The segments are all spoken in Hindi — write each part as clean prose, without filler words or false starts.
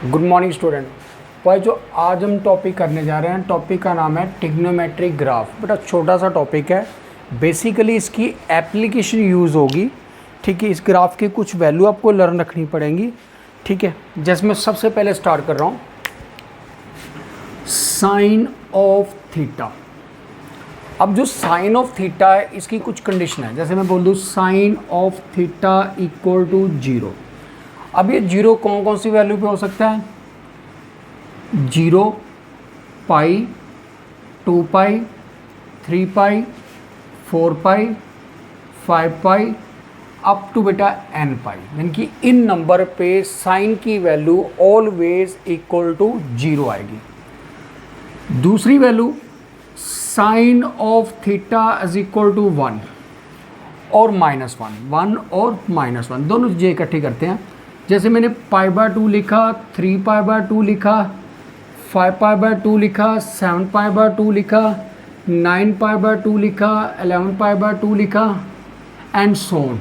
Good morning student. भाई जो आज हम टॉपिक करने जा रहे हैं, टॉपिक का नाम है ट्रिग्नोमेट्रिक ग्राफ। बेटा छोटा सा टॉपिक है, बेसिकली इसकी एप्लीकेशन यूज़ होगी। ठीक है, इस ग्राफ की कुछ वैल्यू आपको लर्न रखनी पड़ेंगी। ठीक है, जैसे मैं सबसे पहले स्टार्ट कर रहा हूँ, साइन ऑफ थीटा। अब जो साइन ऑफ थीटा है इसकी कुछ कंडीशन है। जैसे मैं बोल दूँ sine of theta equal to 0। अब ये 0 कौन कौन सी वैल्यू पे हो सकता है? 0, pi, 2 pi, 3 pi, 4 pi, 5 pi, up to बेटा n पाई। यानी कि इन नंबर पे साइन की वैल्यू ऑलवेज इक्वल टू 0 आएगी। दूसरी value sine of theta is equal to 1 और -1। 1 और -1 दोनों चीज़ें इकट्ठी करते हैं। जैसे मैंने π/2 लिखा, 3π/2 लिखा, 5π/2 लिखा, 7π/2 लिखा, 9π/2 लिखा, 11π/2 लिखा एंड सो ऑन।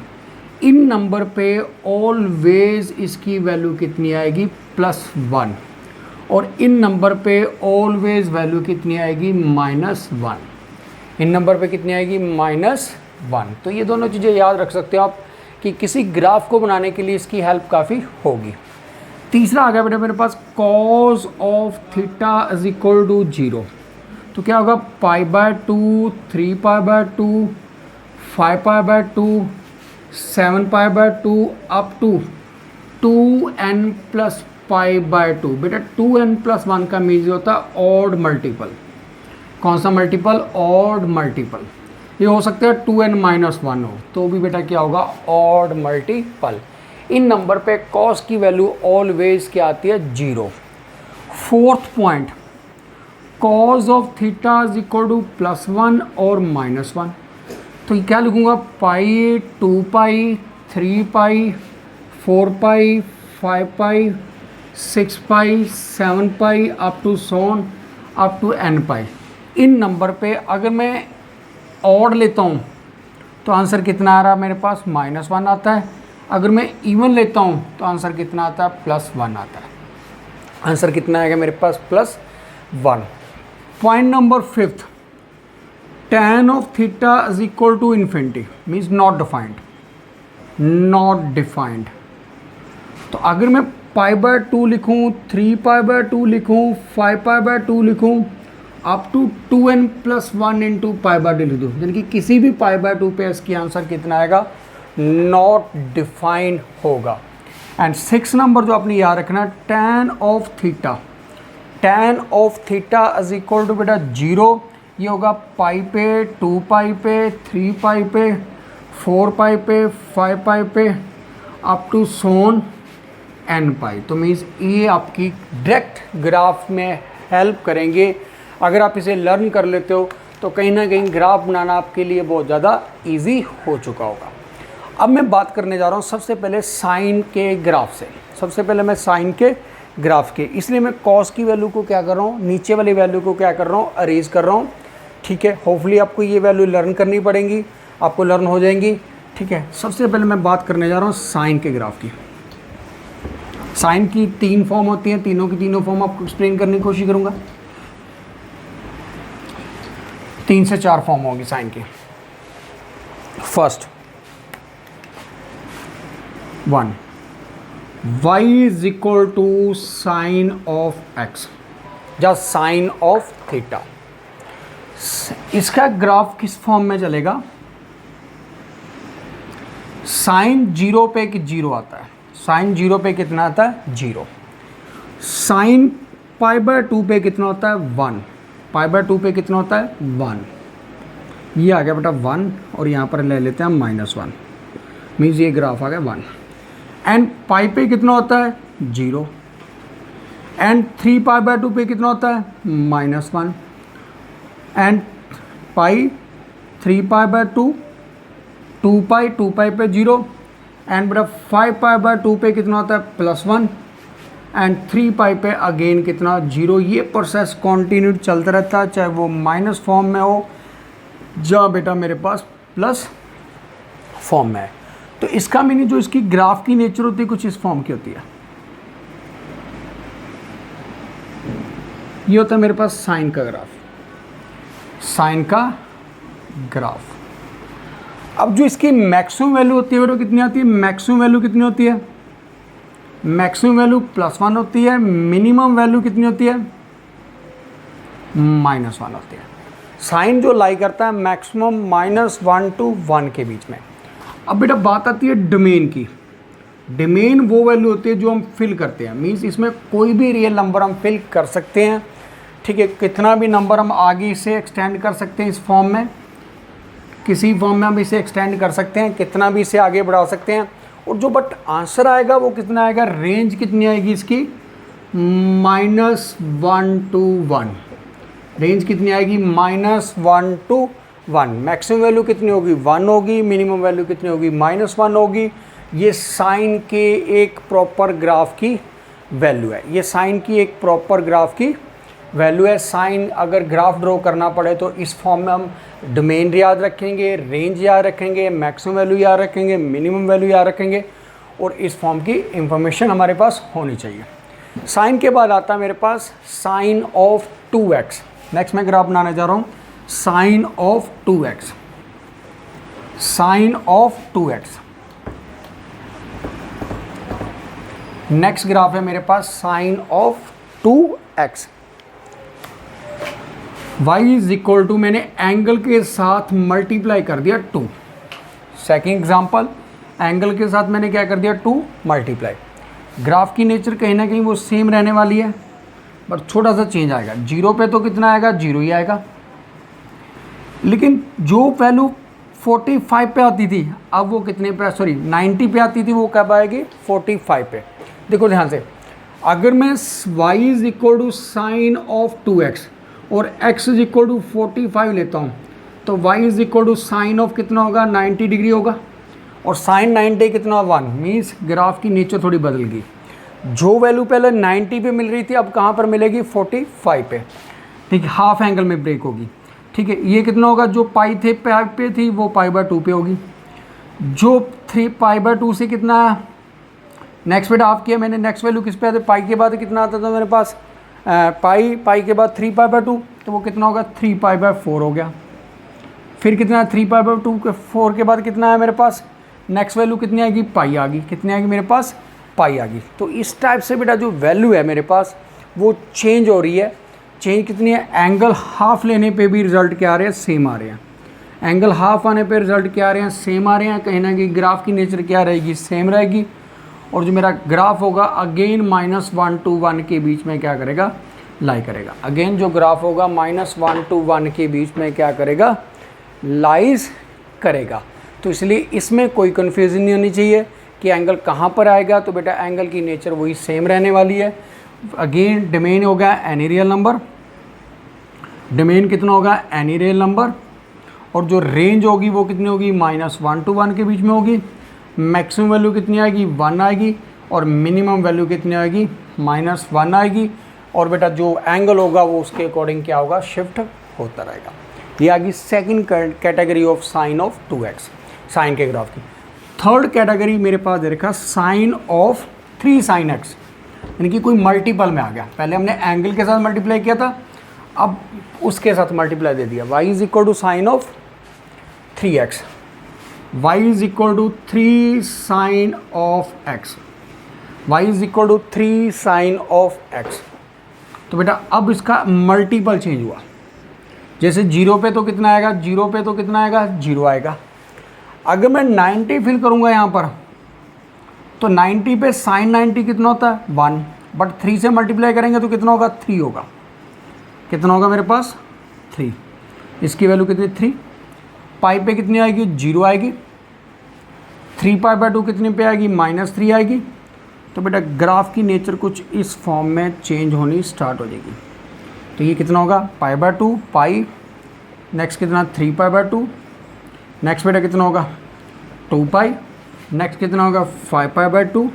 इन नंबर पे ऑलवेज इसकी वैल्यू कितनी आएगी? +1। और इन नंबर पे ऑलवेज वैल्यू कितनी आएगी? -1। इन नंबर पे कितनी आएगी? -1। तो ये दोनों चीज़ें याद रख सकते हो आप कि किसी ग्राफ को बनाने के लिए इसकी हेल्प काफ़ी होगी। तीसरा आ गया बेटा मेरे पास cos of theta is equal to 0। तो क्या होगा? π/2, 3π/2, 5π/2, 7π/2 अप टू 2n + π/2। बेटा 2n + 1 का मीन्स होता है ऑड मल्टीपल। कौन सा मल्टीपल? Odd multiple. ये हो सकता है 2n - 1 हो, तो भी बेटा क्या होगा? Odd multiple. इन नंबर पे कॉस की वैल्यू ऑलवेज क्या आती है? 0। Fourth point, cos of theta is equal to +1 और -1। तो ये क्या लिखूँगा? Pi, 2 pi, 3 pi, 4 pi, 5 pi, 6 pi, 7 pi, up to so on up to n pi. इन नंबर पे अगर मैं ऑड लेता हूँ तो आंसर कितना आ रहा है मेरे पास? -1 आता है। अगर मैं इवन लेता हूँ तो आंसर कितना आता है? +1 आता है। आंसर कितना आएगा मेरे पास? +1। Point number 5, tan of theta is equal to infinity means not defined. Not defined. तो अगर मैं π/2 लिखूँ, 3π/2 लिखूँ, 5π/2 लिखूँ, अप टू 2n + 1 इंटू π/2 लिख दो, यानी कि किसी भी π/2 पे इसकी आंसर कितना आएगा? नॉट डिफाइंड होगा। एंड 6 नंबर जो आपने याद रखना, tan of theta. tan of theta is equal to बेटा 0। ये होगा पाई पे, 2 पाई पे, 3 पाई पे, 4 पाई पे, 5 पाई पे, अप टू सोन n पाई। तो मीन्स ये आपकी डायरेक्ट ग्राफ में हेल्प करेंगे। अगर आप इसे लर्न कर लेते हो तो कहीं ना कहीं ग्राफ बनाना आपके लिए बहुत ज़्यादा इजी हो चुका होगा। अब मैं बात करने जा रहा हूँ सबसे पहले साइन के ग्राफ से। सबसे पहले मैं साइन के ग्राफ के, इसलिए मैं कॉस की वैल्यू को क्या कर रहा हूँ? नीचे वाली वैल्यू को क्या कर रहा हूँ? अरेज कर रहा हूँ। ठीक है, होपफुली आपको ये वैल्यू लर्न करनी पड़ेंगी, आपको लर्न हो जाएंगी। ठीक है, सबसे पहले मैं बात करने जा रहा हूँ साइन के ग्राफ की। साइन की 3 फॉर्म होती हैं, तीनों की तीनों फॉर्म आपको एक्सप्लेन करने की कोशिश करूँगा। 3 से 4 फॉर्म होगी साइन की। First 1, y is equal to sine of x या साइन ऑफ थीटा। इसका ग्राफ किस फॉर्म में चलेगा? साइन 0 पे 0 आता है। साइन 0 पे कितना आता है? 0। साइन π/2 पे कितना होता है? 1। π/2 पे कितना होता है? 1। ये आ गया बेटा 1 और यहाँ पर ले लेते हैं -1, मीन्स ये ग्राफ आ गया 1। एंड पाई पे कितना होता है? 0। एंड 3π/2 पे कितना होता है? -1। एंड पाई 3π/2, 2 पाई, 2 पाई पे 0। एंड बेटा 5π/2 पे कितना होता है? +1। एंड 3 पाई पे अगेन कितना? 0। ये प्रोसेस कॉन्टीन्यू चलता रहता है, चाहे वो माइनस फॉर्म में हो या बेटा मेरे पास प्लस फॉर्म में है। तो इसका मीनिंग जो इसकी ग्राफ की नेचर होती है कुछ इस फॉर्म की होती है। ये होता है मेरे पास साइन का ग्राफ, साइन का ग्राफ। अब जो इसकी मैक्सिमम वैल्यू होती है वो कितनी आती है, मैक्सिमम वैल्यू कितनी होती है, मैक्सिमम वैल्यू +1 होती है, मिनिमम वैल्यू कितनी होती है, -1 होती है। साइन जो लाई करता है मैक्सिमम -1 to 1 के बीच में। अब बेटा बात आती है डोमेन की। डोमेन वो वैल्यू होती है जो हम फिल करते हैं, मीन्स इसमें कोई भी रियल नंबर हम फिल कर सकते हैं, ठीक है। कितना भी नंबर हम आगे इसे एक्सटेंड कर सकते हैं, इस फॉर्म में किसी फॉर्म में हम इसे एक्सटेंड कर सकते हैं, कितना भी इसे आगे बढ़ा सकते हैं। और जो बट आंसर आएगा वो कितना आएगा, रेंज कितनी आएगी इसकी, -1 to 1। रेंज कितनी आएगी, -1 to 1। मैक्सिमम वैल्यू कितनी होगी, 1 होगी, मिनिमम वैल्यू कितनी होगी, -1 होगी। ये साइन के एक प्रॉपर ग्राफ की वैल्यू है, ये साइन की एक प्रॉपर ग्राफ की वैल्यू है। साइन अगर ग्राफ ड्रॉ करना पड़े तो इस फॉर्म में हम डोमेन याद रखेंगे, रेंज याद रखेंगे, मैक्सिमम वैल्यू याद रखेंगे, मिनिमम वैल्यू याद रखेंगे, और इस फॉर्म की इंफॉर्मेशन हमारे पास होनी चाहिए। साइन के बाद आता है मेरे पास साइन ऑफ 2x। नेक्स्ट मैं ग्राफ बनाने जा रहा हूँ sine of 2x, sine of 2x। Next graph है मेरे पास sine of 2x। y is equal to, मैंने एंगल के साथ मल्टीप्लाई कर दिया 2। सेकेंड एग्जाम्पल, एंगल के साथ मैंने क्या कर दिया 2 मल्टीप्लाई। ग्राफ की नेचर कहीं ना कहीं वो सेम रहने वाली है, पर छोटा सा चेंज आएगा। 0 पे तो कितना आएगा, 0 ही आएगा। लेकिन जो वैल्यू 45 पे आती थी, अब वो कितने पे, सॉरी 90 पे आती थी, वो कब आएगी, 45 पे। देखो ध्यान से, अगर मैं y is equal to sine of 2x और x इज इक्वल टू 45 लेता हूँ, तो y is equal to sine of कितना होगा, 90 डिग्री होगा, और साइन 90 कितना, 1। मीन्स ग्राफ की नेचर थोड़ी बदल गई। जो वैल्यू पहले 90 पे मिल रही थी, अब कहाँ पर मिलेगी, 45 पे, ठीक है। हाफ एंगल में ब्रेक होगी, ठीक है। ये कितना होगा, जो पाई थे पाई पे थी वो π/2 पे होगी। जो 3 π/2 से कितना, नेक्स्ट बेटा हाफ किया मैंने, नेक्स्ट वैल्यू किस पे आते, पाई के बाद कितना आता था मेरे पास, पाई के बाद 3 π/2, तो वो कितना होगा, 3 π/4 हो गया। फिर कितना, 3 π/2 के 4 के बाद कितना है मेरे पास, नेक्स्ट वैल्यू कितनी आएगी, पाई आ गई, कितनी आएगी मेरे पास, पाई आ गई। तो इस टाइप से बेटा जो वैल्यू है मेरे पास वो चेंज हो रही है। चेंज कितनी है, एंगल हाफ लेने पे भी रिजल्ट क्या आ रहे हैं, सेम आ रहे हैं। एंगल हाफ आने पे रिजल्ट क्या आ रहे हैं, सेम आ रहे हैं। कहीं ना कहीं ग्राफ की नेचर क्या रहेगी, सेम रहेगी। और जो मेरा ग्राफ होगा अगेन -1 to 1 के बीच में क्या करेगा, लाई करेगा। अगेन जो ग्राफ होगा -1 to 1 के बीच में क्या करेगा, लाइज करेगा। तो इसलिए इसमें कोई कन्फ्यूजन नहीं होनी चाहिए कि एंगल कहाँ पर आएगा। तो बेटा एंगल की नेचर वही सेम रहने वाली है। अगेन डोमेन होगा एनी रियल नंबर, डोमेन कितना होगा, एनी रियल नंबर, और जो रेंज होगी वो कितनी होगी, -1 to 1 के बीच में होगी। मैक्सिमम वैल्यू कितनी आएगी, 1 आएगी, और मिनिमम वैल्यू कितनी आएगी, -1 आएगी। और बेटा जो एंगल होगा वो उसके अकॉर्डिंग क्या होगा, शिफ्ट होता रहेगा। ये आ गई second category of sine of 2x, sine के ग्राफ की। थर्ड कैटेगरी मेरे पास दे रखा साइन ऑफ 3 sin x, यानी कि कोई मल्टीपल में आ गया। पहले हमने एंगल के साथ मल्टीप्लाई किया था, अब उसके साथ मल्टीप्लाई दे दिया। y is equal to sine of 3x, y is equal to 3 sin of x, y is equal to 3 sin of x। तो बेटा अब इसका मल्टीपल चेंज हुआ। जैसे 0 पे तो कितना आएगा, 0 पे तो कितना आएगा, 0 आएगा। अगर मैं 90 फिल करूँगा यहाँ पर, तो 90 पे साइन 90 कितना होता है, 1, बट 3 से मल्टीप्लाई करेंगे तो कितना होगा, 3 होगा। कितना होगा मेरे पास, 3। इसकी वैल्यू कितनी, 3। पाई पे कितनी आएगी, 0 आएगी। 3 π/2 कितने पे आएगी, -3 आएगी। तो बेटा ग्राफ की नेचर कुछ इस फॉर्म में चेंज होनी स्टार्ट हो जाएगी। तो ये कितना होगा, π/2, पाई, नेक्स्ट कितना 3 π/2, नेक्स्ट बेटा कितना होगा 2 पाई, नेक्स्ट कितना होगा 5 π/2,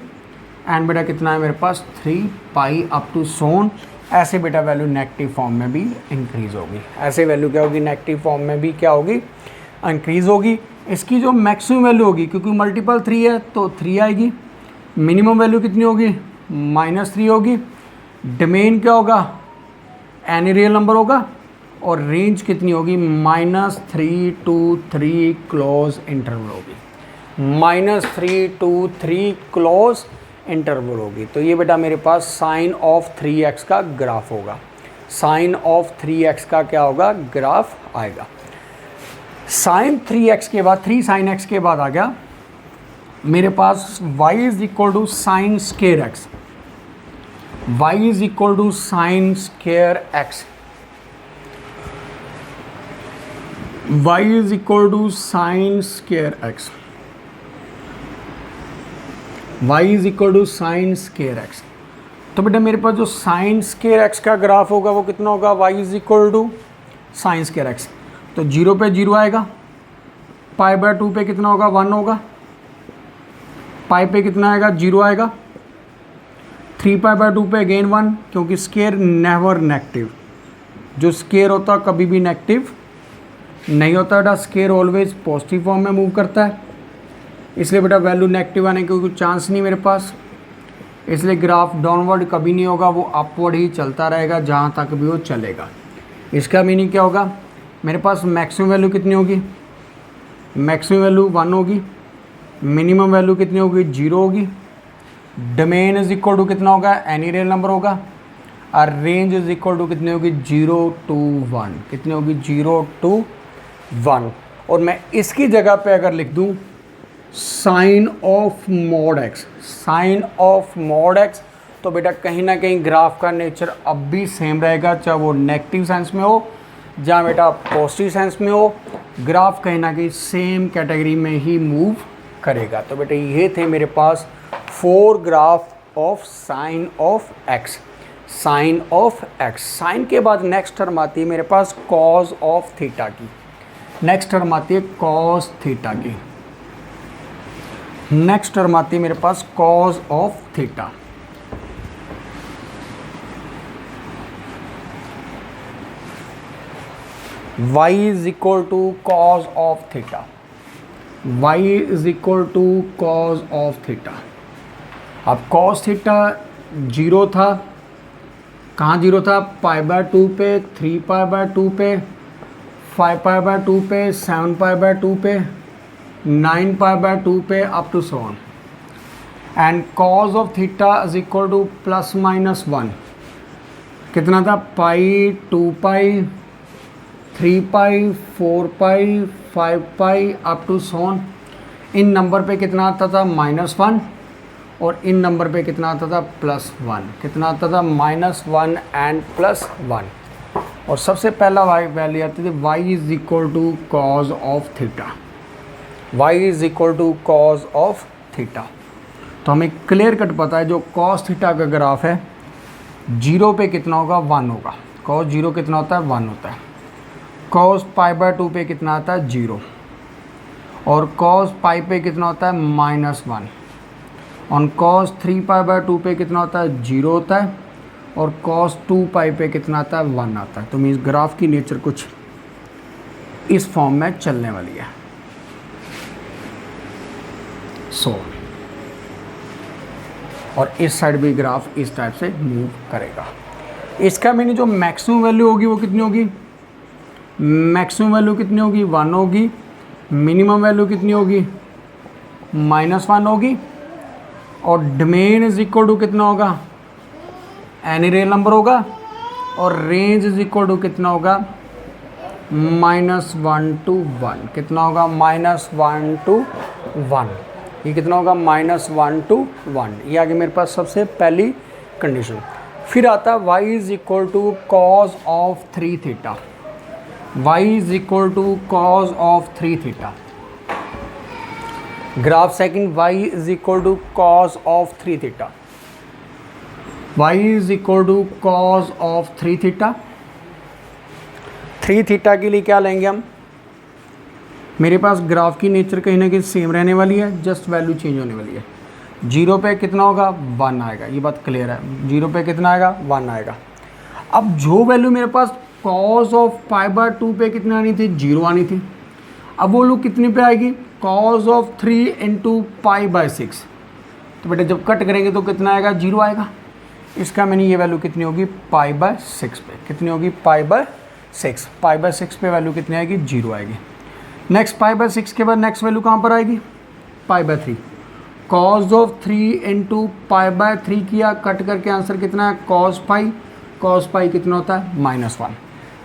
एंड बेटा कितना है मेरे पास 3 पाई अप टू सोन। ऐसे बेटा वैल्यू नेगेटिव फॉर्म में भी इंक्रीज़ होगी। ऐसे वैल्यू क्या होगी, नेगेटिव फॉर्म में भी क्या होगी, इंक्रीज़ होगी। इसकी जो मैक्सिमम वैल्यू होगी, क्योंकि मल्टीपल 3 है तो 3 आएगी। मिनिमम वैल्यू कितनी होगी, -3 होगी। डोमेन क्या होगा, एनी रियल नंबर होगा और रेंज कितनी होगी, -3 to 3 क्लोज इंटरवल होगी, -3 to 3 क्लोज इंटरवल होगी। तो ये बेटा मेरे पास साइन ऑफ 3x का ग्राफ होगा, साइन ऑफ 3x का क्या होगा, ग्राफ आएगा। साइन 3x के बाद 3 sin x के बाद आ गया मेरे पास y is equal to sine square x, y is equal to sine square x, y is equal to sine square x, y is equal to sine square x। तो बेटा मेरे पास जो साइन स्केयर x का ग्राफ होगा वो कितना होगा, y is equal to sine square x। तो 0 पे 0 आएगा, π/2 पे कितना होगा, 1 होगा, पाई पे कितना आएगा, 0 आएगा, 3π/2 पे अगेन 1, क्योंकि स्केयर नेवर नेगेटिव, जो स्केयर होता कभी भी नेगेटिव नहीं होता बेटा, स्केयर ऑलवेज पॉजिटिव फॉर्म में मूव करता है, इसलिए बेटा वैल्यू नेगेटिव आने का कोई चांस नहीं मेरे पास, इसलिए ग्राफ डाउनवर्ड कभी नहीं होगा, वो अपवर्ड ही चलता रहेगा जहाँ तक भी वो चलेगा। इसका मीनिंग क्या होगा, मेरे पास मैक्सिमम वैल्यू कितनी होगी, मैक्सिमम वैल्यू 1 होगी, मिनिमम वैल्यू कितनी होगी, 0 होगी, डोमेन इज इक्वल टू कितना होगा, एनी रियल नंबर होगा, और रेंज इज इक्वल टू कितनी होगी, 0 to 1, कितनी होगी, 0 to 1। और मैं इसकी जगह पे अगर लिख दूं sine of mod x, sine of mod x, तो बेटा कहीं ना कहीं ग्राफ का नेचर अब भी सेम रहेगा, चाहे वो नेगेटिव सेंस में हो जहाँ बेटा पॉजिटिव सेंस में हो, ग्राफ कहीं ना कहीं सेम कैटेगरी में ही मूव करेगा। तो बेटा ये थे मेरे पास 4 graph of sine of x, sine of x। Sine के बाद नेक्स्ट टर्म आती है मेरे पास कॉज ऑफ थीटा की, नेक्स्ट टर्म आती है कॉस थीटा की, नेक्स्ट टर्म आती है मेरे पास cos of theta. y is equal to cos of theta, y is equal to cos of theta. अब कॉस थीटा 0 था, कहाँ 0 था, π/2 पे, 3π/2 पे, 5π/2 पे, 7π/2 पे, 9π/2 पे, up to so on. And cos of theta is equal to ±1, कितना था, pi, 2π, 3π, 4π, 5π, up to so on. इन नंबर पे कितना आता था, -1, और इन नंबर पे कितना आता था, +1, कितना आता था, -1 एंड +1। और सबसे पहला वैल्यू आती थी y is equal to cos of theta, y is equal to cos of theta. तो हमें क्लियर कट पता है जो कॉस थीटा का ग्राफ है 0 पे कितना होगा, 1 होगा, कॉस 0 कितना होता है, 1 होता है, कॉस π/2 पे कितना आता है, 0, और कॉस पाई पे कितना होता है, -1, और कॉस 3π/2 पे कितना होता है, 0 होता है, और कॉस 2π पे कितना आता है, 1 आता है। तो मीन्स ग्राफ की नेचर कुछ इस फॉर्म में चलने वाली है। और इस साइड भी ग्राफ इस टाइप से मूव करेगा। इसका मीनिंग जो मैक्सिमम वैल्यू होगी वो कितनी होगी, मैक्सिमम वैल्यू कितनी होगी, 1 होगी, मिनिमम वैल्यू कितनी होगी, -1 होगी, और डोमेन इज इक्वल टू कितना होगा, एनी रियल नंबर होगा, और रेंज इज इक्वल टू कितना होगा, -1 to 1, कितना होगा, -1 to 1, ये कितना होगा, -1 to 1। ये आगे मेरे पास सबसे पहली कंडीशन। फिर आता है y is equal to cos of 3 theta, y is equal to cos of 3 theta. Graph second, y is equal to cos of 3 theta, y is equal to cos of 3 theta. 3 theta के लिए क्या लेंगे हम, मेरे पास ग्राफ की नेचर कहीं ना कहीं सेम रहने वाली है, जस्ट वैल्यू चेंज होने वाली है। 0 पे कितना होगा, 1 आएगा, ये बात क्लियर है, 0 पे कितना आएगा, 1 आएगा। अब जो वैल्यू मेरे पास कॉस ऑफ π/2 पे कितनी आनी थी, 0 आनी थी, अब वो लोग कितने पे आएगी, कॉस ऑफ 3 × π/6। तो बेटा जब कट करेंगे तो कितना आएगा, 0 आएगा। इसका मीनिंग ये वैल्यू कितनी होगी π/6 पे, कितनी होगी π/6, π/6 पे वैल्यू कितनी आएगी 0 आएगी। नेक्स्ट π/6 के बाद नेक्स्ट वैल्यू कहाँ पर आएगी π/3, cos ऑफ 3 इंटू π/3 किया, कट करके आंसर कितना है cos π कितना होता है -1,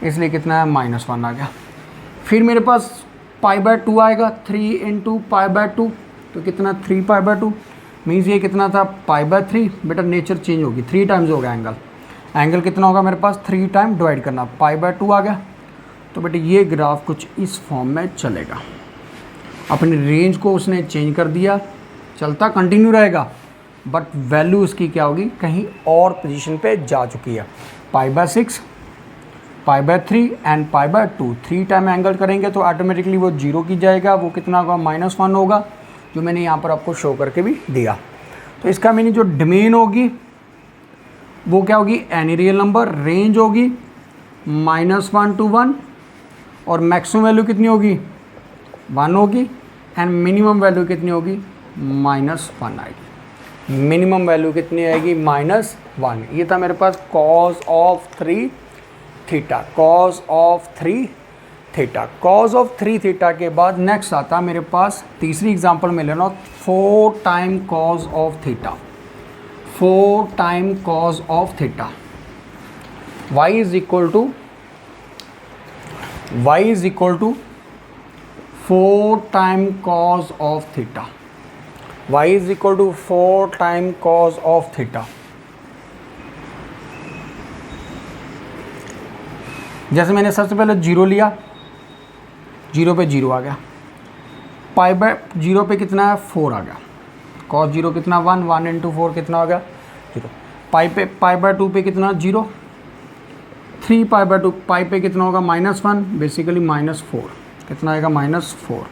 इसलिए कितना है -1 आ गया। फिर मेरे पास π/2 आएगा, 3 इंटू π/2 तो कितना 3π/2 मीन्स ये कितना था π/3, बेटा नेचर चेंज होगी, 3 टाइम्स हो गया एंगल कितना होगा मेरे पास 3 टाइम डिवाइड करना, π/2 आ गया। तो बेटा ये ग्राफ कुछ इस फॉर्म में चलेगा, अपनी रेंज को उसने चेंज कर दिया, चलता कंटिन्यू रहेगा बट वैल्यू उसकी क्या होगी कहीं और पोजीशन पे जा चुकी है। π/6, π/3 एंड π/2 3 टाइम एंगल करेंगे तो ऑटोमेटिकली वो 0 की जाएगा, वो कितना होगा -1 होगा, जो मैंने यहाँ पर आपको शो करके भी दिया। तो इसका मीनिंग जो डोमेन होगी वो क्या होगी एनी रियल नंबर, रेंज होगी -1 to 1 और मैक्सिमम वैल्यू कितनी होगी 1 होगी एंड मिनिमम वैल्यू कितनी होगी -1 आएगी। मिनिमम वैल्यू कितनी आएगी -1। ये था मेरे पास cos of 3 theta, cos of 3 theta. cos of 3 theta के बाद नेक्स्ट आता मेरे पास तीसरी एग्जांपल में लेना 4 time cos of theta, 4 time cos of theta. y is equal to 4 time cos of theta, y is equal to 4 time cos of theta. जैसे मैंने सबसे पहले 0 लिया, 0 पे 0 आ गया, π/0 पे कितना है 4 आ गया, cos 0 कितना 1 इंटू 4 कितना हो गया 0, π/2 पे कितना 0, 3 π/2 पाई पे कितना होगा -1 बेसिकली -4 कितना आएगा -4।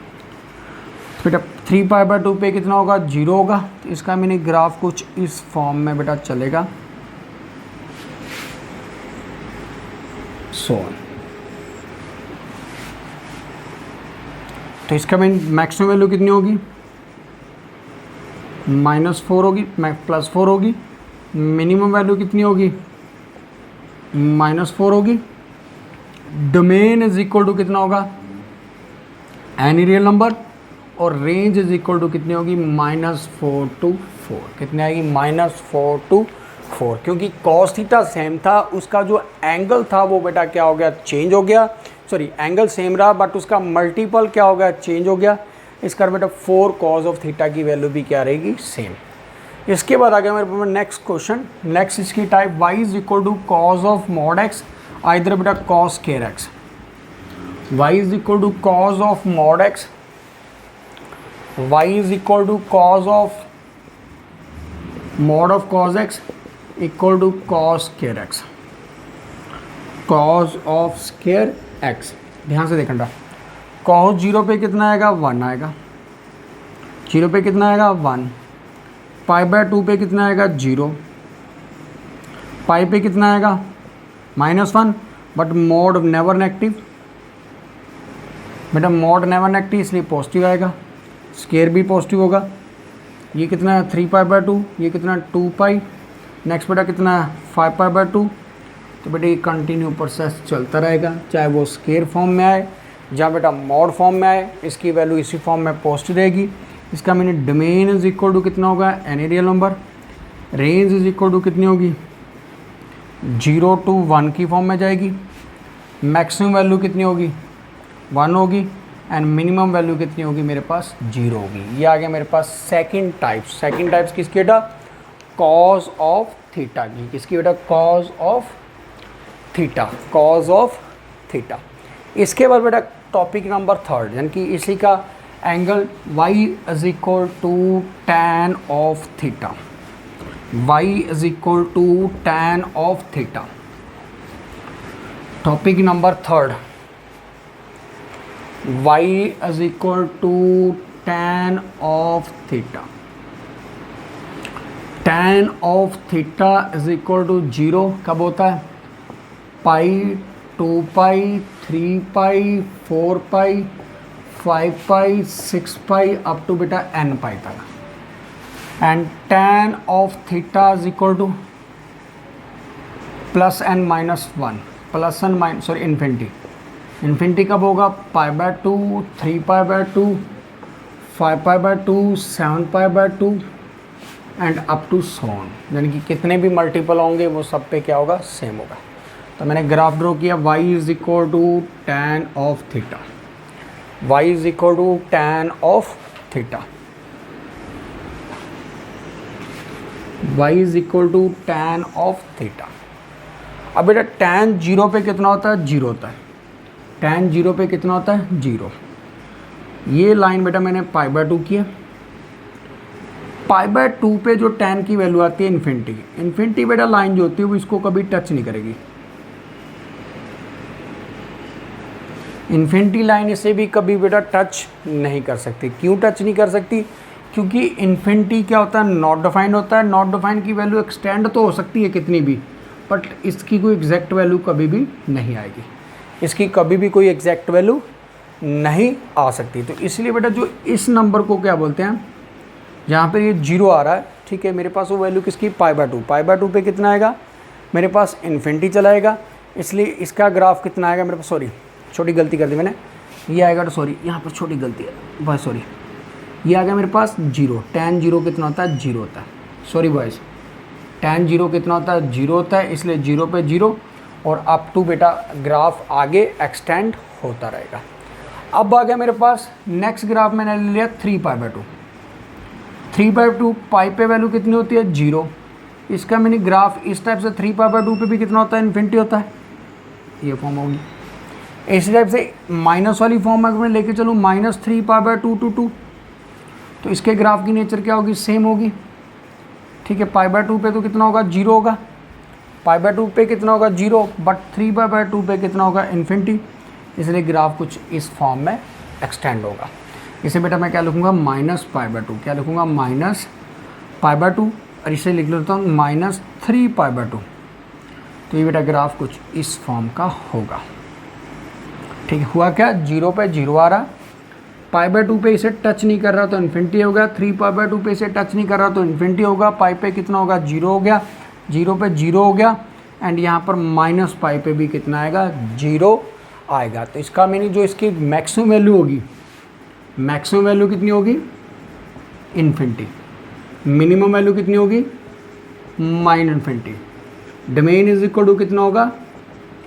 बेटा 3 π/2 पे कितना होगा 0 होगा, तो इसका मैंने ग्राफ कुछ इस फॉर्म में बेटा चलेगा तो इसका मैक्सिमम वैल्यू कितनी होगी -4 होगी, +4 होगी, मिनिमम वैल्यू कितनी होगी -4 होगी। डोमेन इज इक्वल टू कितना होगा एनी रियल नंबर और रेंज इज इक्वल टू कितनी होगी -4 to 4, कितनी आएगी -4 to 4, क्योंकि cos थीटा सेम था, उसका जो एंगल था वो बेटा क्या हो गया चेंज हो गया, सॉरी एंगल सेम रहा बट उसका मल्टीपल क्या हो गया चेंज हो गया। इसका बेटा 4 cos ऑफ थीटा की वैल्यू भी क्या रहेगी सेम। इसके बाद आ गया मेरे पास नेक्स्ट क्वेश्चन, नेक्स्ट इसकी type y is equal to cos of mod x, either बेटा cos square x, y is equal to cos of mod x, y is equal to cos of mod of cos x equal to cos square x, cos of square x। ध्यान से देखना, cos 0 पे कितना आएगा 1 आएगा, 0 पे कितना आएगा 1, π/2 पे कितना आएगा 0, पाई पे कितना आएगा -1 बट मोड नेवर नेगेटिव, बेटा मोड नेवर नेगेटिव इसलिए पॉजिटिव आएगा, स्केयर भी पॉजिटिव होगा। ये कितना है 3 π/2, ये कितना 2 पाई, नेक्स्ट बेटा कितना है 5 π/2। तो बेटा ये कंटिन्यू प्रोसेस चलता रहेगा, चाहे वो स्केयर फॉर्म में आए या बेटा मॉड फॉर्म में आए, इसकी वैल्यू इसी फॉर्म में पॉजिटिव रहेगी। इसका meaning domain is equal to कितना होगा any real number, range is equal to कितनी होगी 0 to 1 की फॉर्म में जाएगी, मैक्सिमम वैल्यू कितनी होगी 1 होगी एंड मिनिमम वैल्यू कितनी होगी मेरे पास 0 होगी। ये आ गया मेरे पास सेकंड टाइप्स किसकी बेटा cos ऑफ थीटा की, किसकी बेटा cos ऑफ थीटा। इसके बाद बेटा टॉपिक नंबर 3 यानी कि इसी का angle y is equal to tan of theta, y is equal to tan of theta. Topic number 3 y is equal to tan of theta, tan of theta is equal to 0 कब होता है pi, 2 pi, 3 pi, 4 pi, 5 pi, 6 pi up to बेटा n पाई तक। And tan of theta is equal to plus N minus one, plus N minus sorry infinity, infinity कब होगा, pi by two, 3 pi by two, 5 pi by two, 7 pi by two and up to so on, यानी कि कितने भी मल्टीपल होंगे वो सब पे क्या होगा, सेम होगा। तो मैंने ग्राफ ड्रॉ किया, y is equal to tan of theta, y is equal to tan of theta, y is equal to tan of theta. अब बेटा tan 0 पे कितना होता है, 0 होता है, tan 0 पे कितना होता है, 0। ये लाइन बेटा मैंने पाई बाय 2 किया, पाई बाय 2 पे जो tan की वैल्यू आती है इन्फिनिटी, इन्फिनिटी बेटा लाइन जो होती है वो इसको कभी टच नहीं करेगी, इन्फिनिटी लाइन इसे भी कभी बेटा टच नहीं कर सकती। क्यों टच नहीं कर सकती, क्योंकि इन्फिनिटी क्या होता है, नॉट डिफाइंड होता है, नॉट डिफाइंड की वैल्यू एक्सटेंड तो हो सकती है कितनी भी, बट इसकी कोई एग्जैक्ट वैल्यू कभी भी नहीं आएगी, इसकी कभी भी कोई एग्जैक्ट वैल्यू नहीं आ सकती। तो इसलिए बेटा जो इस नंबर को क्या बोलते हैं, जहाँ पर ये 0 आ रहा है, ठीक है, मेरे पास वो वैल्यू किसकी, पाई बाय 2, पाई बाय 2 पे कितना आएगा, मेरे पास इन्फिनिटी चलाएगा, इसलिए इसका ग्राफ कितना आएगा मेरे पास, सॉरी छोटी गलती कर दी मैंने, ये आएगा, तो सॉरी यहाँ पर छोटी गलती है बॉयज, सॉरी ये आ गया मेरे पास 0, tan 0 कितना होता है, 0 होता है, सॉरी बॉयज, tan 0 कितना होता है, 0 होता है, इसलिए 0 पे 0 और अप टू बेटा ग्राफ आगे एक्सटेंड होता रहेगा। अब आ गया मेरे पास नेक्स्ट ग्राफ, मैंने ले लिया 3 पाई बाय 2, 3 बाय 2 पाई पे वैल्यू कितनी होती है, 0। इसका मैंने ग्राफ इस टाइप से 3 पाई बाय 2 पे भी कितना होता है, इन्फिनिटी होता है, ये फॉर्म होगी। इसी टाइप से माइनस वाली फॉर्म अगर मैं लेके चलूँ, -3 पाई बाय 2 टू 2, तो इसके ग्राफ की नेचर क्या होगी, सेम होगी, ठीक है। पाई बाय 2 पे तो कितना होगा, 0 होगा, पाई बाय 2 पे कितना होगा, 0, बट 3 पाई बाय 2 पे कितना होगा, इन्फिनिटी, इसलिए ग्राफ कुछ इस फॉर्म में एक्सटेंड होगा। इसे बेटा मैं क्या लिखूँगा, -पाई बाय 2, क्या लिखूँगा, -पाई बाय 2, और इसे लिख लेता हूँ -3 पाई बाय 2, तो ये बेटा ग्राफ कुछ इस फॉर्म का होगा, ठीक है। हुआ क्या, 0 पे 0 आ रहा, पाई बाय 2 पे इसे टच नहीं कर रहा तो इन्फिनिटी हो गया, 3 पाई बाय 2 पे इसे टच नहीं कर रहा तो इन्फिनिटी होगा, पाई पे कितना होगा, 0 हो गया, 0 पे 0 हो गया, एंड यहाँ पर माइनस पाई पे भी कितना आएगा, 0 आएगा। तो इसका मीनिंग जो इसकी मैक्सिमम वैल्यू होगी, मैक्सिमम वैल्यू कितनी होगी, इन्फिनिटी, मिनिमम वैल्यू कितनी होगी, minus infinity, domain is equal to कितना होगा,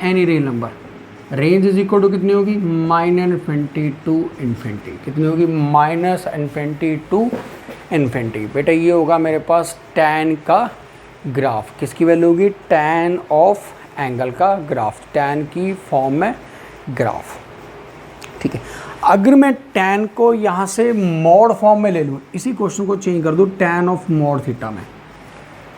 any real number, range is equal to कितनी होगी, -इन्फिनिटी टू इन्फिनिटी, कितनी होगी, -इन्फिनिटी टू इन्फिनिटी। बेटा ये होगा मेरे पास tan का ग्राफ, किसकी वैल्यू होगी, tan ऑफ एंगल का ग्राफ, tan की फॉर्म में ग्राफ, ठीक है। अगर मैं tan को यहाँ से मॉड फॉर्म में ले लूँ, इसी क्वेश्चन को चेंज कर दूँ tan ऑफ मॉड थीटा में,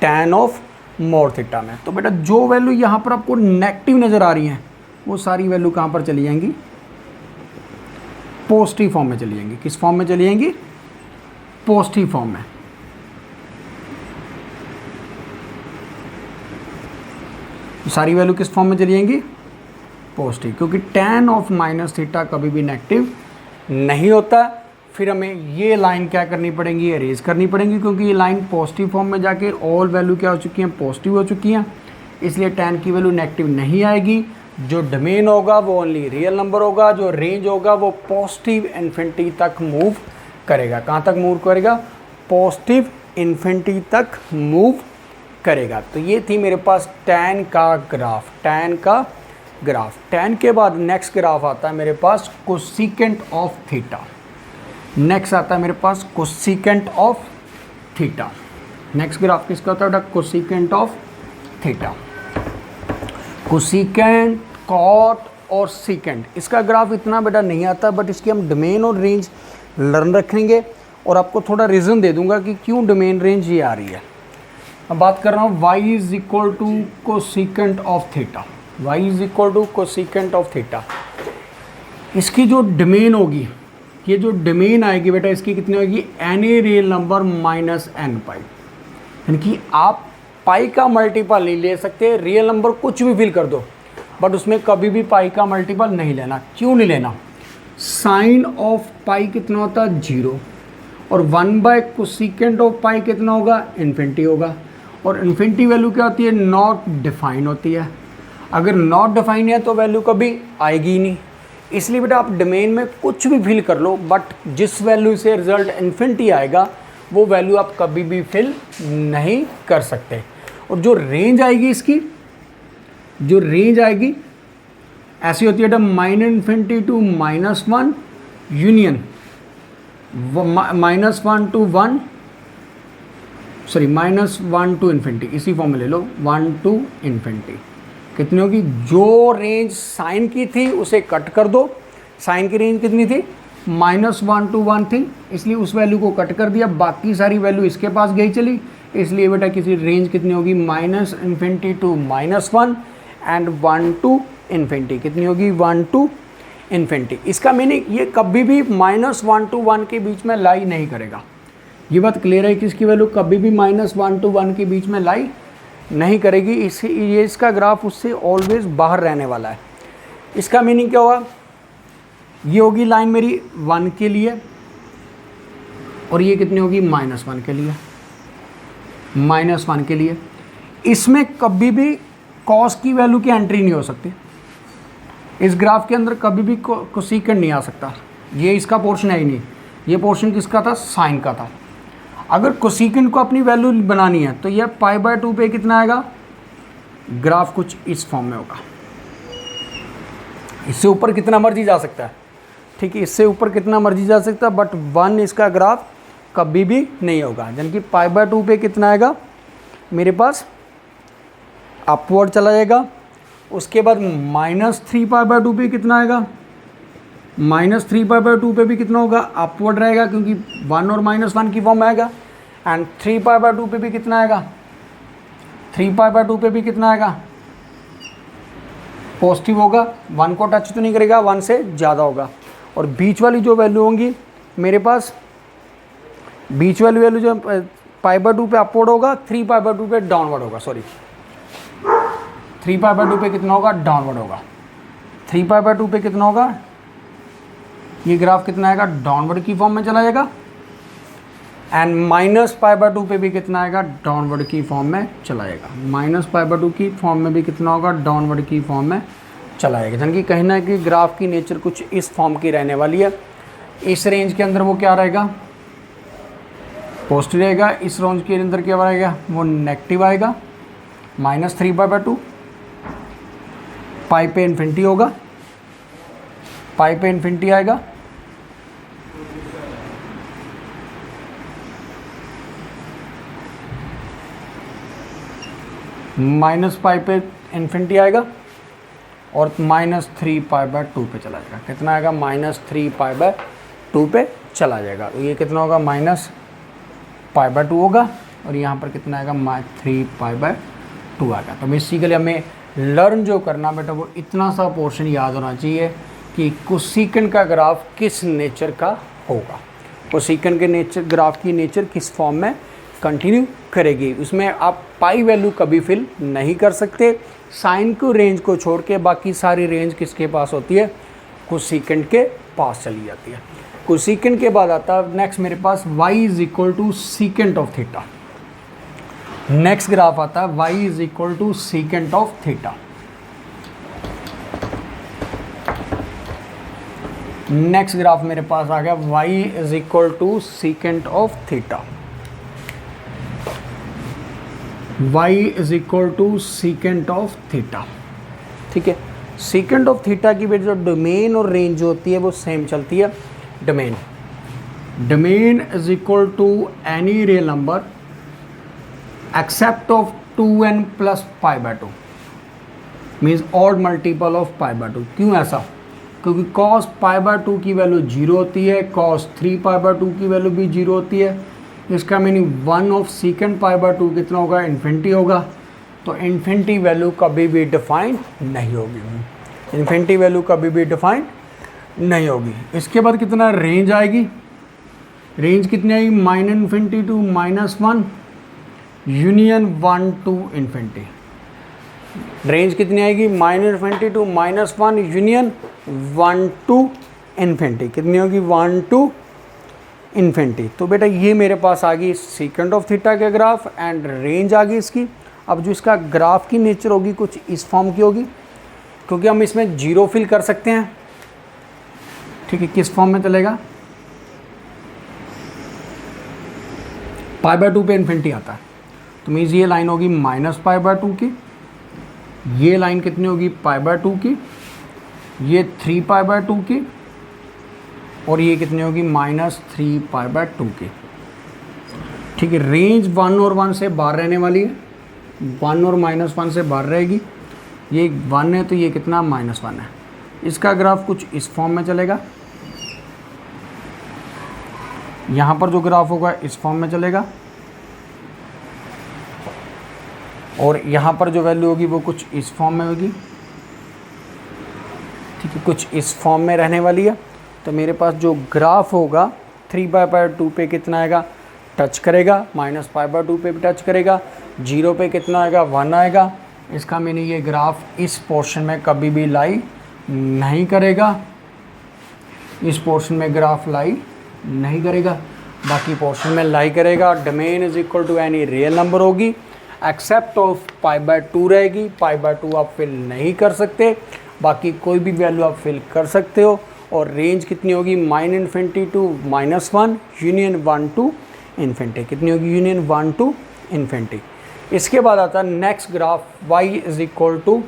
tan ऑफ मॉड थीटा में, तो बेटा जो वैल्यू यहाँ पर आपको नेगेटिव नज़र आ रही हैं वो सारी वैल्यू कहाँ पर चली जाएंगी, पॉजिटिव फॉर्म में चली जाएंगी। किस फॉर्म में चली जाएंगी, पॉजिटिव फॉर्म में। सारी वैल्यू किस फॉर्म में चली जाएंगी, पॉजिटिव, क्योंकि tan ऑफ माइनस थीटा कभी भी नेगेटिव नहीं होता। फिर हमें ये लाइन क्या करनी पड़ेगी, एरेज करनी पड़ेगी, क्योंकि ये लाइन पॉजिटिव फॉर्म में जाके ऑल वैल्यू क्या हो चुकी हैं, पॉजिटिव हो चुकी हैं, इसलिए tan की वैल्यू नेगेटिव नहीं आएगी। जो डोमेन होगा वो ओनली रियल नंबर होगा, जो रेंज होगा वो पॉजिटिव इन्फिनिटी तक मूव करेगा। कहाँ तक मूव करेगा, पॉजिटिव इन्फिनिटी तक मूव करेगा। तो ये थी मेरे पास tan का ग्राफ, tan का ग्राफ। tan के बाद नेक्स्ट ग्राफ आता है मेरे पास कोसिकेंट ऑफ थीटा, नेक्स्ट आता है मेरे पास cosecant of theta. Next graph किसका होता है बेटा, cosecant of theta. Cosecant, cot और सीकेंट, इसका ग्राफ इतना बेटा नहीं आता, बट इसकी हम डोमेन और रेंज लर्न रखेंगे और आपको थोड़ा रीज़न दे दूंगा कि क्यों डोमेन रेंज ये आ रही है। अब बात कर रहा हूँ y is equal to cosecant of theta, y is equal to cosecant of theta. इसकी जो डोमेन होगी, ये जो डोमेन आएगी बेटा इसकी कितनी होगी, any real number minus n pi, यानी कि आप पाई का मल्टीपल नहीं ले सकते, रियल नंबर कुछ भी फिल कर दो, बट उसमें कभी भी पाई का मल्टीपल नहीं लेना। क्यों नहीं लेना, साइन ऑफ पाई कितना होता है, 0, और 1 बाय कोसिकेंट ऑफ पाई कितना होगा, इन्फिनिटी होगा, और इन्फिनिटी वैल्यू क्या होती है, नॉट डिफाइन होती है। अगर नॉट डिफाइन है तो वैल्यू कभी आएगी ही नहीं। इसलिए बेटा आप डोमेन में कुछ भी फिल कर लो, बट जिस वैल्यू से रिजल्ट इन्फिनिटी आएगा वो वैल्यू आप कभी भी फिल नहीं कर सकते। और जो रेंज आएगी इसकी, जो रेंज आएगी ऐसी होती है -infinity to -1 union -1 to 1, sorry -1 to infinity, इसी फॉर्म में ले लो 1 टू इन्फिनिटी। कितनी होगी, जो रेंज साइन की थी उसे कट कर दो। साइन की रेंज कितनी थी, -1 टू 1 थी, इसलिए उस वैल्यू को कट कर दिया, बाकी सारी वैल्यू इसके पास गई चली। इसलिए बेटा किसी रेंज कितनी होगी, -infinity to -1 and 1 to infinity. कितनी होगी, 1 टू इन्फिनिटी। इसका मीनिंग ये कभी भी -1 टू 1 के बीच में लाई नहीं करेगा। ये बात क्लियर है कि इसकी वैल्यू कभी भी -1 टू 1 के बीच में लाई नहीं करेगी। ये इसका ग्राफ उससे ऑलवेज बाहर रहने वाला है। इसका मीनिंग क्या होगा, ये होगी लाइन मेरी 1 के लिए और ये कितनी होगी, -1 के लिए, -1 के लिए। इसमें कभी भी कॉस की वैल्यू की एंट्री नहीं हो सकती। इस ग्राफ के अंदर कभी भी कोसेकेंट नहीं आ सकता, ये इसका पोर्शन है ही नहीं। ये पोर्शन किसका था, साइन का था। अगर कोसेकेंट को अपनी वैल्यू बनानी है तो यह π/2 पे कितना आएगा, ग्राफ कुछ इस फॉर्म में होगा। इससे ऊपर कितना मर्जी जा सकता है, ठीक है, इससे ऊपर कितना मर्जी जा सकता है, बट 1 इसका ग्राफ कभी भी नहीं होगा। यानी कि π/2 पे कितना आएगा मेरे पास, अपवर्ड चला जाएगा। उसके बाद -3π/2 पे कितना आएगा, -3π/2 पे भी कितना होगा, अपवर्ड रहेगा, क्योंकि 1 और -1 की फॉर्म में आएगा। एंड 3π/2 पे भी कितना आएगा, 3π/2 पे भी कितना आएगा, पॉजिटिव होगा, 1 को टच तो नहीं करेगा, 1 से ज़्यादा होगा। और बीच वाली जो वैल्यू होंगी मेरे पास, बीच वाली वैल्यू जो π/2 पे अपवर्ड होगा, 3π/2 पे डाउनवर्ड होगा, सॉरी 3π/2 पे कितना होगा, डाउनवर्ड होगा। 3π/2 पे कितना होगा, ये ग्राफ कितना आएगा, डाउनवर्ड की फॉर्म में चला जाएगा। एंड -π/2 पे भी कितना आएगा, डाउनवर्ड की फॉर्म में चला जाएगा। -π/2 की फॉर्म में भी कितना होगा, डाउनवर्ड की फॉर्म में चला जाएगा। यानी कि कहीं ना कि ग्राफ की नेचर कुछ इस फॉर्म की रहने वाली है। इस रेंज के अंदर वो क्या रहेगा, पॉजिटिव रहेगा। इस रेंज के अंदर क्या रहेगा, वो नेगेटिव आएगा, -3π/2। पाई पे इन्फिनिटी होगा, पाई पे इन्फिनिटी आएगा, -पाई पे इन्फिनिटी आएगा और -3π/2 पे चला जाएगा। कितना आएगा, -3π/2 पे चला जाएगा। तो ये कितना होगा, -π/2 होगा और यहाँ पर कितना आएगा, -3π/2 आएगा। तो बेसिकली हमें लर्न जो करना बेटा वो इतना सा पोर्शन याद होना चाहिए कि कोसेकेंट का ग्राफ किस नेचर का होगा, कोसेकेंट के नेचर, ग्राफ की नेचर किस फॉर्म में कंटिन्यू करेगी। उसमें आप पाई वैल्यू कभी फिल नहीं कर सकते। साइन को रेंज को छोड़ के बाकी सारी रेंज किसके पास होती है, कोसेकेंट के पास चली जाती है। कोसेकेंट के बाद आता है नेक्स्ट मेरे पास y = secant of theta. Next graph आता है y = secant of theta. Next graph मेरे पास आ गया y = secant of theta. y = secant of theta, ठीक है। सेकेंट ऑफ थीटा की जो डोमेन और रेंज होती है वो सेम चलती है। Domain = any real number except of 2n + π/2 means odd multiple of π/2। क्यों ऐसा, क्योंकि cos π/2 की वैल्यू 0 होती है, cos 3π/2 की वैल्यू भी 0 होती है। इसका मीनिंग 1 ऑफ सेकेंड π/2 कितना होगा, इन्फिनिटी होगा। तो इन्फिनिटी वैल्यू कभी भी डिफाइन नहीं होगी, इन्फिनिटी वैल्यू कभी भी डिफाइन नहीं होगी। इसके बाद कितना रेंज आएगी, रेंज कितनी आएगी, -infinity to -1 union 1 to infinity. Range कितनी आएगी, -infinity to -1 union 1 to infinity. कितनी होगी, 1 टू इन्फिनिटी। तो बेटा ये मेरे पास आ गई सीकेंट ऑफ थीटा के ग्राफ एंड रेंज आ गई इसकी। अब जो इसका ग्राफ की नेचर होगी कुछ इस फॉर्म की होगी, क्योंकि हम इसमें जीरो फिल कर सकते हैं। ठीक है, किस फॉर्म में चलेगा, π/2 पे इन्फिनिटी आता है, तो मीन्स ये लाइन होगी -π/2 की, ये लाइन कितनी होगी π/2 की, ये 3π/2 की, और ये कितनी होगी -3π/2 की। ठीक है, रेंज 1 और 1 से बाहर रहने वाली है, 1 और -1 से बाहर रहेगी। ये 1 है तो ये कितना -1 है। इसका ग्राफ कुछ इस फॉर्म में चलेगा, यहाँ पर जो ग्राफ होगा इस फॉर्म में चलेगा, और यहाँ पर जो वैल्यू होगी वो कुछ इस फॉर्म में होगी। ठीक है, कुछ इस फॉर्म में रहने वाली है। तो मेरे पास जो ग्राफ होगा 3π/2 पे कितना आएगा, टच करेगा, -π/2 पे भी टच करेगा, 0 पे कितना आएगा 1 आएगा। इसका मीनिंग ये ग्राफ इस पोर्शन में कभी भी लाई नहीं करेगा, इस पोर्शन में ग्राफ लाई नहीं करेगा, बाकी पोर्शन में लाई करेगा। Domain is equal to any real number होगी, एक्सेप्ट ऑफ π/2 रहेगी। π/2 आप फिल नहीं कर सकते, बाकी कोई भी वैल्यू आप फिल कर सकते हो। और रेंज कितनी होगी -∞ टू -1 यूनियन 1 टू इन्फिनिटी। कितनी होगी यूनियन 1 टू इन्फिनिटी। इसके बाद आता है next graph y is equal to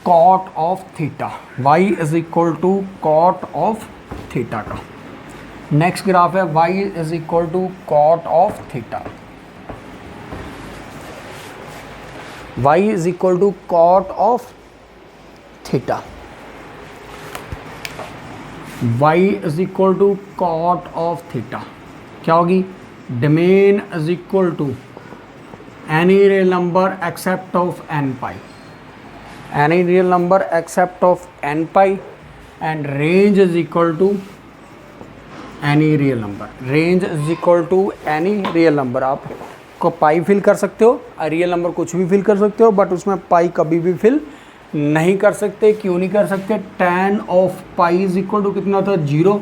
cot of theta. y is equal to cot of theta का नेक्स्ट ग्राफ है y is equal to cot of theta. y is equal to cot of theta. y is equal to cot of theta क्या होगी, domain is equal to any real number except of n pi, any real number except of n pi, and range is equal to any real number. Range is equal to any real number. आप को पाई फिल कर सकते हो, रियल नंबर कुछ भी फिल कर सकते हो, बट उसमें पाई कभी भी फिल नहीं कर सकते। क्यों नहीं कर सकते, tan of pi is equal to कितना होता है 0,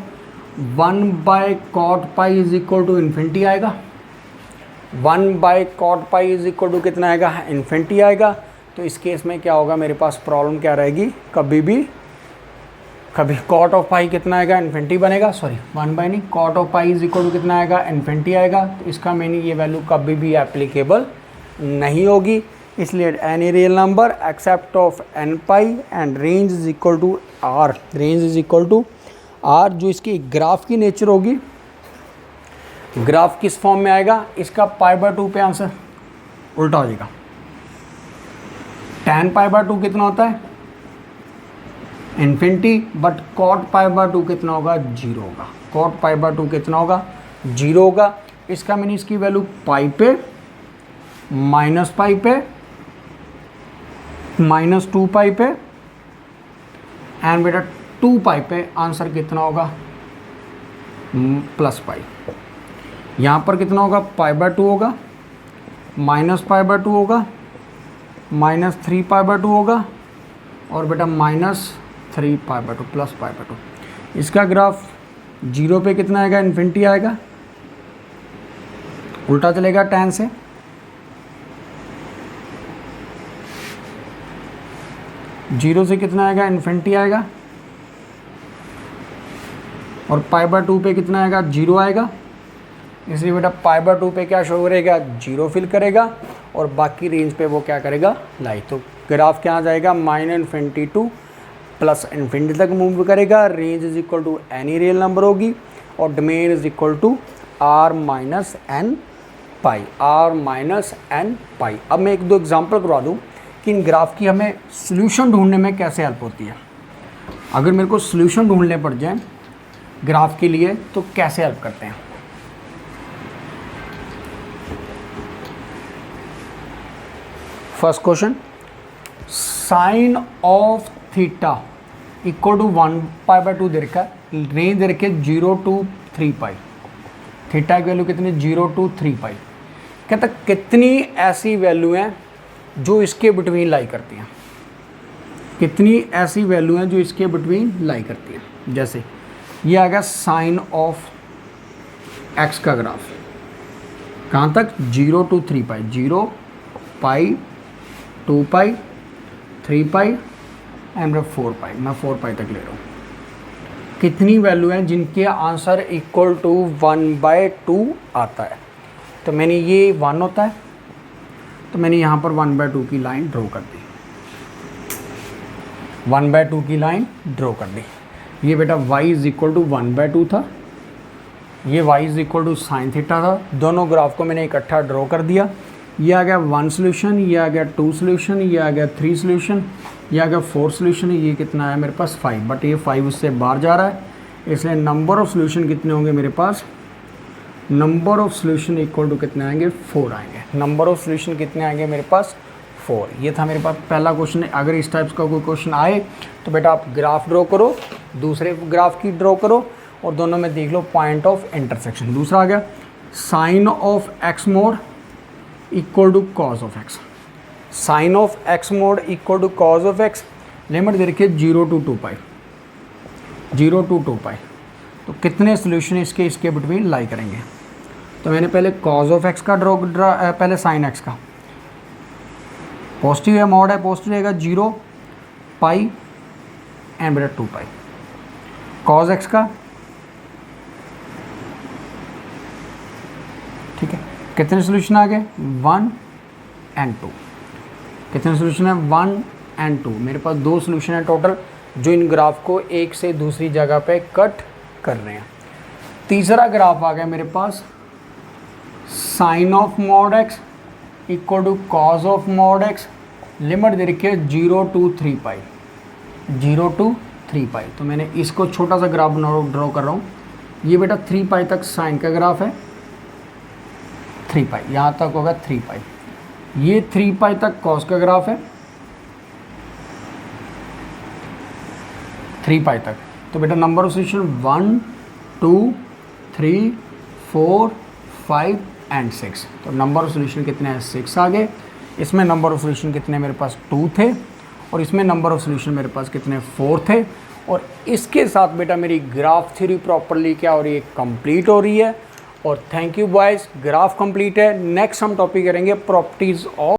1/cot pi is equal to infinity आएगा, 1/cot pi is equal to कितना आएगा इन्फिनिटी आएगा। तो इस केस में क्या होगा, मेरे पास प्रॉब्लम क्या रहेगी, कभी cot ऑफ पाई कितना आएगा इन्फिनिटी बनेगा, सॉरी 1/ नहीं, cot of pi is equal to कितना आएगा इन्फिनिटी आएगा। तो इसका मीनिंग ये वैल्यू कभी भी एप्लीकेबल नहीं होगी। इसलिए any real number except of n pi and range is equal to r, range is equal to r। जो इसकी ग्राफ की नेचर होगी, ग्राफ किस फॉर्म में आएगा, इसका π/2 पे आंसर उल्टा हो जाएगा। tan π/2 कितना होता है इन्फिनिटी, बट cot π/2 कितना होगा 0 होगा। cot π/2 कितना होगा 0 होगा। इसका मीनिंग इसकी वैल्यू पाई पे, माइनस पाई पे, -2 पाई पे, एंड बेटा 2 पाई पे आंसर कितना होगा +पाई। यहाँ पर कितना होगा π/2 होगा, -π/2 होगा, -3π/2 होगा, और बेटा -3π/2 +π/2। इसका ग्राफ 0 पे कितना आएगा इन्फिनिटी आएगा, उल्टा चलेगा tan से। जीरो से कितना आएगा इन्फिनिटी आएगा, और π/2 पे कितना आएगा 0 आएगा। इसलिए बेटा π/2 पे क्या शो करेगा 0 फिल करेगा, और बाकी रेंज पे वो क्या करेगा लाई। तो ग्राफ क्या आ जाएगा -∞ टू +∞ तक मूव करेगा। Range is equal to any real number होगी, और domain is equal to r - n pi, r - n pi. अब मैं 1-2 एग्जांपल करवा दूँ कि इन ग्राफ की हमें सोल्यूशन ढूंढने में कैसे हेल्प होती है। अगर मेरे को सोल्यूशन ढूंढने पड़ जाए ग्राफ के लिए तो कैसे हेल्प करते हैं। First question, sine of theta equal to 1π/2 दे रखा है, रेंज दे रखे 0 to 3 पाई। थीटा की वैल्यू कितनी 0 to 3 पाई। कहता कितनी ऐसी वैल्यू हैं जो इसके बिटवीन लाई करती हैं, कितनी ऐसी वैल्यू हैं जो इसके बिटवीन लाई करती हैं। जैसे ये आ गया साइन ऑफ एक्स का ग्राफ कहाँ तक 0 to 3 pi, 0 pi 2 pi 3 pi and 4 पाई, मैं 4 पाई तक ले रहा हूँ। कितनी वैल्यू हैं जिनके आंसर इक्वल टू 1/2 आता है? तो मैंने ये 1 होता है, तो मैंने यहाँ पर 1/2 की लाइन ड्रॉ कर दी, 1/2 की लाइन ड्रॉ कर दी। ये बेटा y इज इक्वल टू 1/2 था, ये y is equal to sine theta था। दोनों ग्राफ को मैंने इकट्ठा ड्रॉ कर दिया। ये आ गया 1 सोल्यूशन, ये आ गया 2 सोल्यूशन, ये आ गया 3 सोल्यूशन, ये आ गया 4 सोल्यूशन। ये कितना है मेरे पास 5, बट ये 5 उससे बाहर जा रहा है, इसलिए नंबर ऑफ सोल्यूशन कितने होंगे मेरे पास? Number of solution equal to कितने आएंगे? 4 आएंगे। नंबर ऑफ सोल्यूशन कितने आएंगे मेरे पास? 4। ये था मेरे पास पहला क्वेश्चन। अगर इस टाइप्स का कोई क्वेश्चन आए तो बेटा आप ग्राफ ड्रॉ करो, दूसरे ग्राफ की ड्रॉ करो और दोनों में देख लो पॉइंट ऑफ इंटरसेक्शन। दूसरा आ गया sine of x mod equal to cos of x. Sine of x mod equal to cos of x, limit दे रखिए 0 to 2 पाई, 0 to 2 पाई। तो कितने सोल्यूशन इसके बिटवीन लाई करेंगे? तो मैंने पहले कॉज ऑफ एक्स का पहले साइन एक्स का पॉजिटिव है, मॉड है, पॉजिटिव रहेगा 0 पाई एंड बेटा 2 पाई। कॉज एक्स का ठीक है, कितने सोल्यूशन आ गए? 1 and 2। कितने सोल्यूशन है? 1 and 2। मेरे पास 2 सोल्यूशन है टोटल, जो इन ग्राफ को एक से दूसरी जगह पे कट कर रहे हैं। तीसरा ग्राफ आ गया मेरे पास sine of mod x equal to cos of mod x, limit दे रखी है 0 to 3 पाई, 0 to 3 पाई। तो मैंने इसको छोटा सा ग्राफ ड्रॉ कर रहा हूँ। ये बेटा 3 पाई तक साइन का ग्राफ है, 3 पाई यहाँ तक होगा 3 पाई। ये 3 पाई तक कॉस का ग्राफ है, 3 पाई तक। तो बेटा नंबर ऑफ सोल्यूशन 1 2 3 4 5 एंड 6। तो नंबर ऑफ सोल्यूशन कितने हैं? 6 आ गए। इसमें नंबर ऑफ सोल्यूशन कितने मेरे पास? 2 थे, और इसमें नंबर ऑफ सोल्यूशन मेरे पास कितने? 4 थे। और इसके साथ बेटा मेरी ग्राफ थ्योरी प्रॉपरली क्या हो रही है? कंप्लीट हो रही है। और thank you boys, graph complete है। नेक्स्ट हम टॉपिक करेंगे प्रॉपर्टीज़ ऑफ